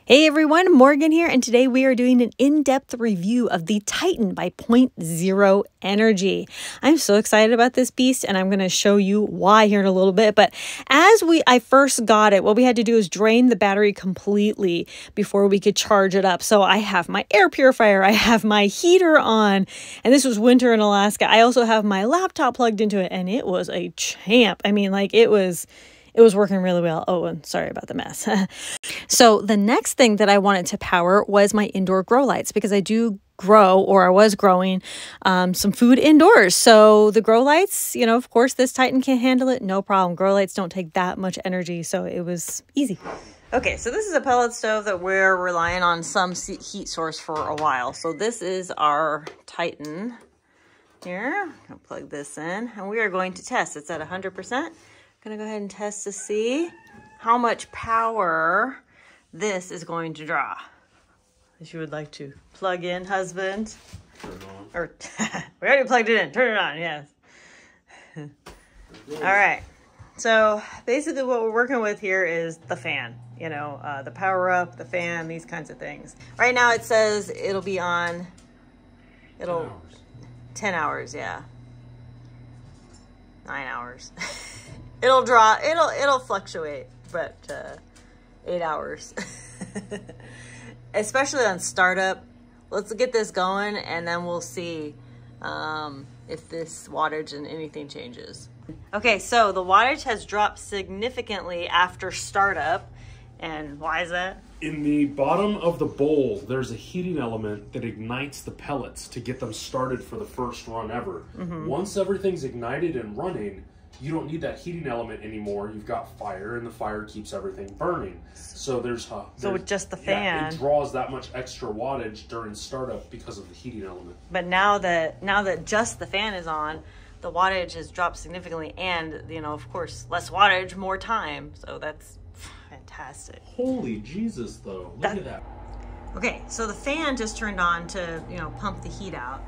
Hey everyone, Morgan here, and today we are doing an in-depth review of the Titan by Point Zero Energy. I'm so excited about this beast, and I'm going to show you why here in a little bit. But as I first got it, what we had to do is drain the battery completely before we could charge it up. So I have my air purifier, I have my heater on, and this was winter in Alaska. I also have my laptop plugged into it, and it was a champ. I mean, like it was working really well. Oh, and sorry about the mess. So the next thing that I wanted to power was my indoor grow lights, because I do grow, or I was growing some food indoors. So the grow lights, of course, this Titan can handle it. No problem. Grow lights don't take that much energy. So it was easy. Okay, so this is a pellet stove that we're relying on some heat source for a while. So this is our Titan here. I'll plug this in, and we are going to test. It's at 100%. I'm going to go ahead and test to see how much power this is going to draw. If you would like to plug in, husband. Turn it on. Or we already plugged it in. Turn it on, yes. All right. So basically what we're working with here is the fan. The power up, the fan, these kinds of things. Right now it says it'll be on, 10 hours, yeah. 9 hours. It'll draw, it'll fluctuate, but 8 hours. Especially on startup. Let's get this going, and then we'll see if this wattage and anything changes. Okay, so the wattage has dropped significantly after startup. And why is that? In the bottom of the bowl, there's a heating element that ignites the pellets to get them started for the first run ever. Once everything's ignited and running, you don't need that heating element anymore. You've got fire, and the fire keeps everything burning. So so with just the fan, it draws that much extra wattage during startup because of the heating element. But now that just the fan is on, the wattage has dropped significantly, and of course, less wattage, more time. So that's fantastic. Holy Jesus, though! Look at that. Okay, so the fan just turned on to pump the heat out.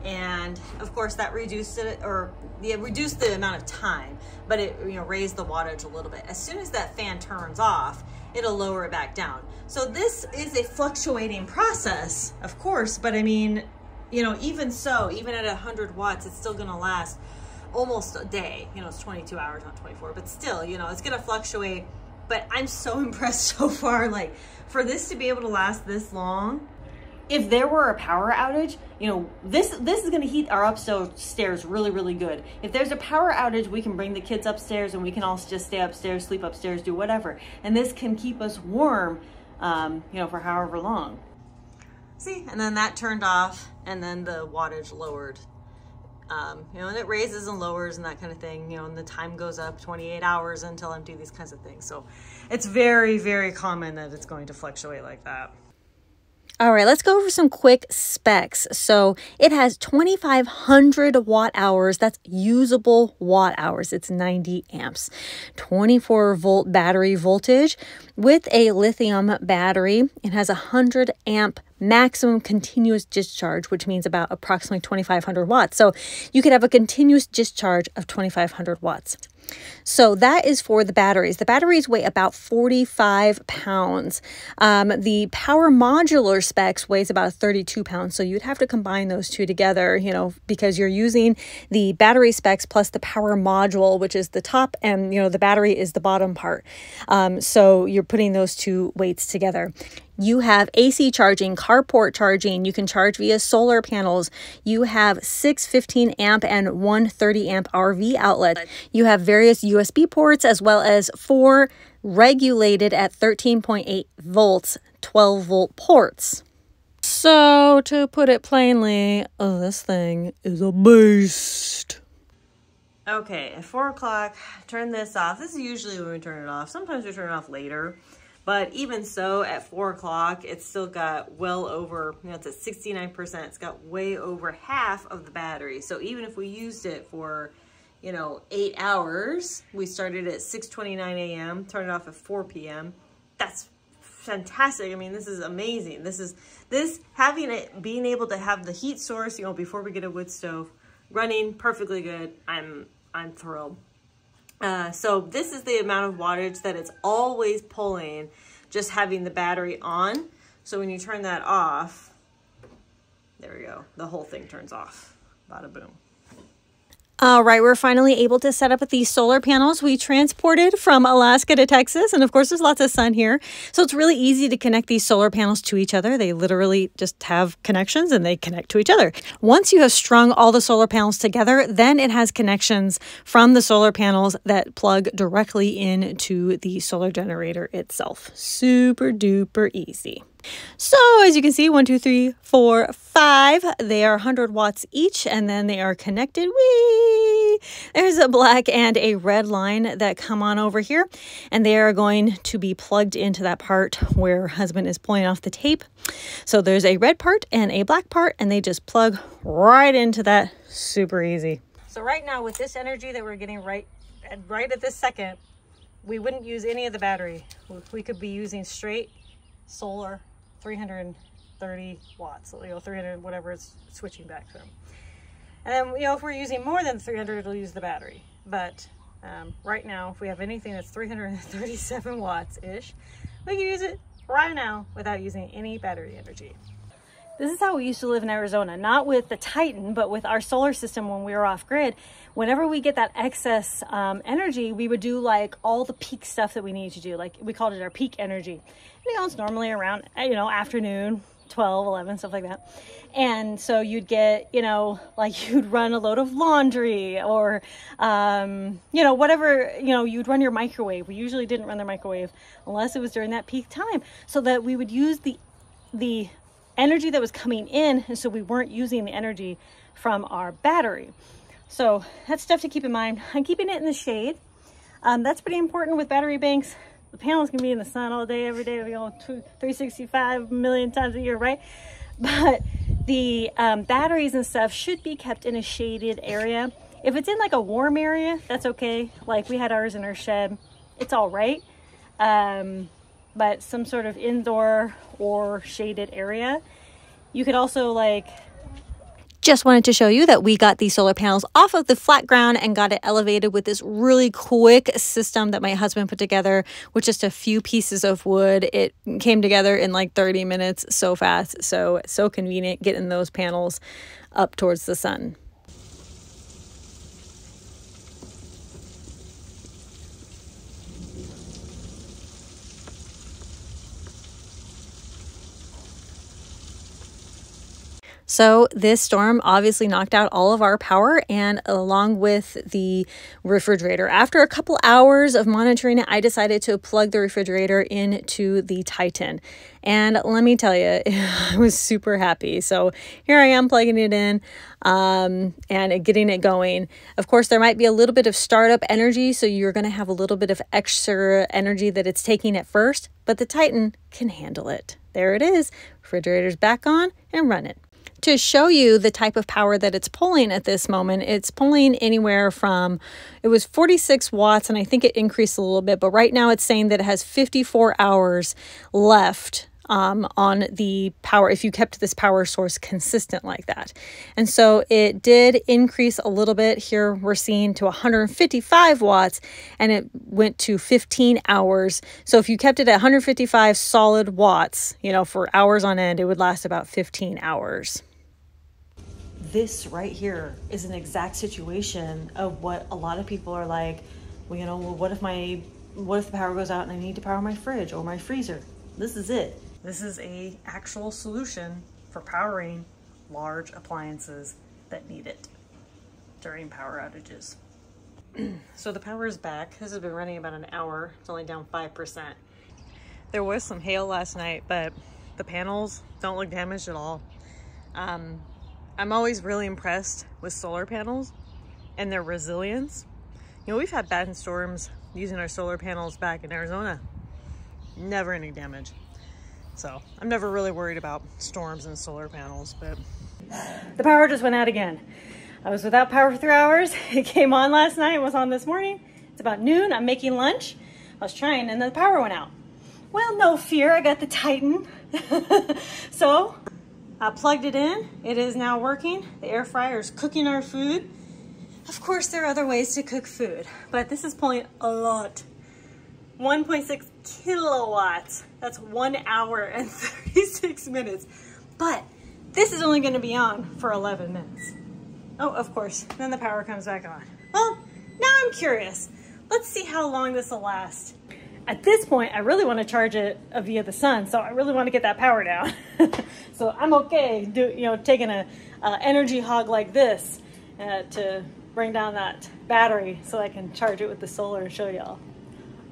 And of course that reduced the amount of time, but it raised the wattage a little bit. As soon as that fan turns off, it'll lower it back down. So this is a fluctuating process, of course, but I mean, even so, even at 100 watts, it's still gonna last almost a day. It's 22 hours, not 24, but still, it's gonna fluctuate. But I'm so impressed so far, like for this to be able to last this long. If there were a power outage, this is going to heat our upstairs really, really good. If there's a power outage, we can bring the kids upstairs, and we can all just stay upstairs, sleep upstairs, do whatever. And this can keep us warm, for however long. See, and then that turned off, and then the wattage lowered. And it raises and lowers and that kind of thing, and the time goes up 28 hours until I'm doing these kinds of things. So it's very, very common that it's going to fluctuate like that. All right, let's go over some quick specs. So it has 2,500 watt hours. That's usable watt hours. It's 90 amps. 24 volt battery voltage with a lithium battery. It has 100 amp maximum continuous discharge, which means about approximately 2,500 watts. So you could have a continuous discharge of 2,500 watts. So that is for the batteries. The batteries weigh about 45 pounds. The power modular specs weighs about 32 pounds. So you'd have to combine those two together, because you're using the battery specs plus the power module, which is the top, and, the battery is the bottom part. So you're putting those two weights together. You have AC charging, carport charging. You can charge via solar panels. You have 6 15 amp and 1 30 amp RV outlets. You have various USB ports, as well as 4 regulated at 13.8 volts, 12 volt ports. So to put it plainly, this thing is a beast. Okay, at 4 o'clock, turn this off. This is usually when we turn it off. Sometimes we turn it off later. But even so, at 4 o'clock, it's still got well over, it's at 69%. It's got way over half of the battery. So even if we used it for, 8 hours, we started at 6:29 a.m., turned it off at 4 p.m. That's fantastic. I mean, this is amazing. Being able to have the heat source, before we get a wood stove, running perfectly good. I'm thrilled. So this is the amount of wattage that it's always pulling just having the battery on. So when you turn that off, there we go, the whole thing turns off. Bada boom. All right, we're finally able to set up these solar panels we transported from Alaska to Texas. And of course, there's lots of sun here. So it's really easy to connect these solar panels to each other. They literally just have connections and they connect to each other. Once you have strung all the solar panels together, then it has connections from the solar panels that plug directly into the solar generator itself. Super duper easy. So as you can see, 1, 2, 3, 4, 5, they are 100 watts each, and then they are connected. Whee! There's a black and a red line that come on over here, and they are going to be plugged into that part where husband is pulling off the tape. So there's a red part and a black part, and they just plug right into that. Super easy. So right now with this energy that we're getting right at this second, we wouldn't use any of the battery. We could be using straight solar 330 watts, 300, whatever it's switching back from. And then, if we're using more than 300, it'll use the battery. But right now, if we have anything that's 337 watts-ish, we can use it right now without using any battery energy. This is how we used to live in Arizona, not with the Titan, but with our solar system when we were off grid. Whenever we get that excess energy, we would do like all the peak stuff that we needed to do. Like we called it our peak energy. And, it's normally around, afternoon, 12, 11, stuff like that. And so you'd get, like you'd run a load of laundry or, whatever, you'd run your microwave. We usually didn't run the microwave unless it was during that peak time, so that we would use the energy that was coming in, and so we weren't using the energy from our battery. So that's stuff to keep in mind. I'm keeping it in the shade. That's pretty important with battery banks. The panels can be in the sun all day, every day, 365 million times a year, right? But the batteries and stuff should be kept in a shaded area. If it's in like a warm area, that's okay. Like we had ours in our shed, it's all right. But some sort of indoor or shaded area. You could also Just wanted to show you that we got these solar panels off of the flat ground and got it elevated with this really quick system that my husband put together with just a few pieces of wood. It came together in like 30 minutes, so fast, so convenient getting those panels up towards the sun. So this storm obviously knocked out all of our power, and along with the refrigerator. After a couple hours of monitoring it, I decided to plug the refrigerator into the Titan. And let me tell you, I was super happy. So here I am plugging it in and getting it going. Of course, there might be a little bit of startup energy, so you're going to have a little bit of extra energy that it's taking at first, but the Titan can handle it. There it is. Refrigerator's back on and running. To show you the type of power that it's pulling at this moment, it's pulling anywhere from, it was 46 watts, and I think it increased a little bit, but right now it's saying that it has 54 hours left on the power, if you kept this power source consistent like that. And so it did increase a little bit. Here we're seeing to 155 watts, and it went to 15 hours. So if you kept it at 155 solid watts, for hours on end, it would last about 15 hours. This right here is an exact situation of what a lot of people are like, well, what if the power goes out and I need to power my fridge or my freezer? This is it. This is a actual solution for powering large appliances that need it during power outages. So the power is back. This has been running about an hour. It's only down 5%. There was some hail last night, but the panels don't look damaged at all. I'm always really impressed with solar panels and their resilience. We've had bad storms using our solar panels back in Arizona. Never any damage. So I'm never really worried about storms and solar panels, but. The power just went out again. I was without power for 3 hours. It came on last night, it was on this morning. It's about noon, I'm making lunch. I was trying and the power went out. Well, no fear, I got the Titan. So I plugged it in. It is now working. The air fryer is cooking our food. Of course, there are other ways to cook food, but this is pulling a lot. 1.6 kilowatts. That's 1 hour and 36 minutes. But this is only going to be on for 11 minutes. Oh, of course, then the power comes back on. Well, now I'm curious. Let's see how long this will last. At this point, I really want to charge it via the sun, so I really want to get that power down. So I'm okay, taking a energy hog like this to bring down that battery so I can charge it with the solar and show y'all.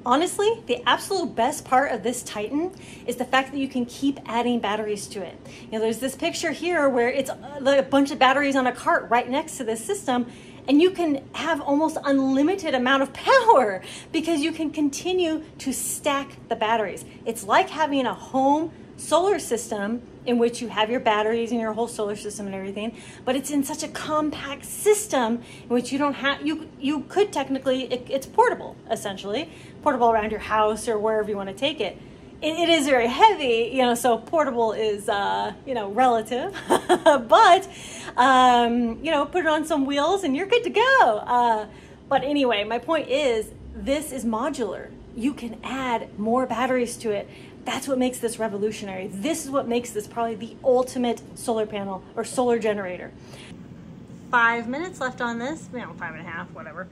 Honestly, the absolute best part of this Titan is the fact that you can keep adding batteries to it. There's this picture here where it's a bunch of batteries on a cart right next to this system, and you can have almost unlimited amount of power because you can continue to stack the batteries. It's like having a home solar system in which you have your batteries and your whole solar system and everything, but it's in such a compact system in which you don't have, you could technically, it's portable, essentially, portable around your house or wherever you want to take it. It is very heavy, so portable is, relative, but, put it on some wheels and you're good to go. But anyway, my point is, this is modular. You can add more batteries to it. That's what makes this revolutionary. This is what makes this probably the ultimate solar panel or solar generator. 5 minutes left on this, 5.5, whatever.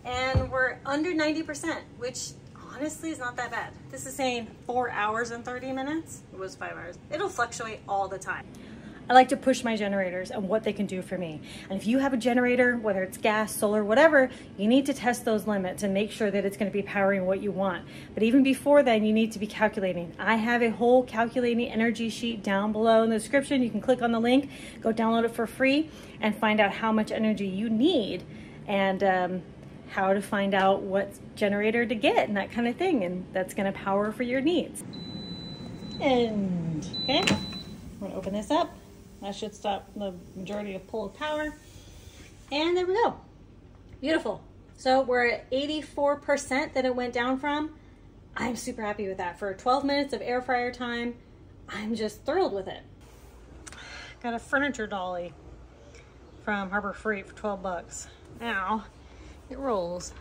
And we're under 90%, which honestly is not that bad. This is saying 4 hours and 30 minutes. It was 5 hours. It'll fluctuate all the time. I like to push my generators and what they can do for me. And if you have a generator, whether it's gas, solar, whatever, you need to test those limits and make sure that it's going to be powering what you want. But even before then, you need to be calculating. I have a whole calculating energy sheet down below in the description. You can click on the link, go download it for free, and find out how much energy you need and how to find out what generator to get and that kind of thing. And that's going to power for your needs. And, okay, I'm going to open this up. That should stop the majority of pull of power. And there we go. Beautiful. So we're at 84% that it went down from. I'm super happy with that. For 12 minutes of air fryer time, I'm just thrilled with it. Got a furniture dolly from Harbor Freight for 12 bucks. Now, it rolls.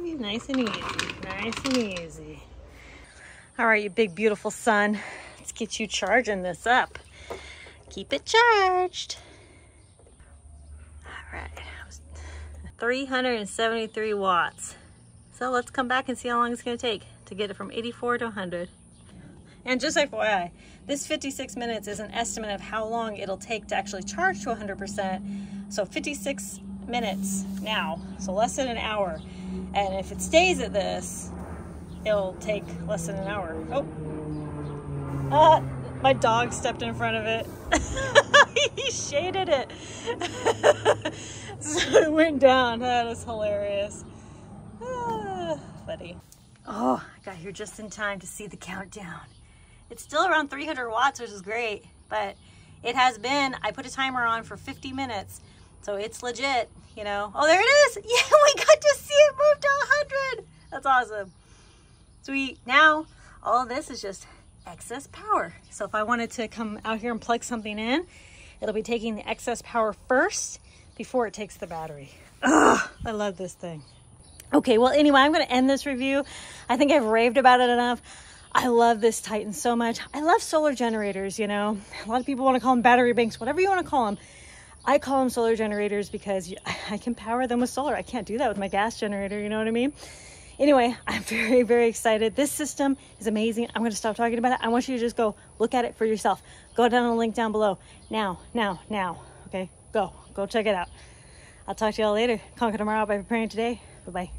Nice and easy. Nice and easy. All right, you big, beautiful sun. Let's get you charging this up. Keep it charged. All right, 373 watts. So let's come back and see how long it's gonna take to get it from 84 to 100. And just FYI, this 56 minutes is an estimate of how long it'll take to actually charge to 100%. So 56 minutes now, so less than an hour. And if it stays at this, it'll take less than an hour. Oh, my dog stepped in front of it. He shaded it. So it went down. That is hilarious. Funny. Oh, I got here just in time to see the countdown. It's still around 300 watts, which is great, but it has been, I put a timer on for 50 minutes, so it's legit, Oh, there it is. Yeah, we got to see it move to 100. That's awesome. Sweet. Now, all of this is just excess power. So if I wanted to come out here and plug something in, it'll be taking the excess power first before it takes the battery. Ugh, I love this thing. Okay, well, anyway, I'm going to end this review. I think I've raved about it enough. I love this Titan so much. I love solar generators, A lot of people want to call them battery banks, whatever you want to call them. I call them solar generators because I can power them with solar. I can't do that with my gas generator, you know what I mean? Anyway, I'm very, very excited. This system is amazing. I'm going to stop talking about it. I want you to just go look at it for yourself. Go down on the link down below. Now. Okay, go check it out. I'll talk to y'all later. Conquer tomorrow by preparing today. Bye-bye.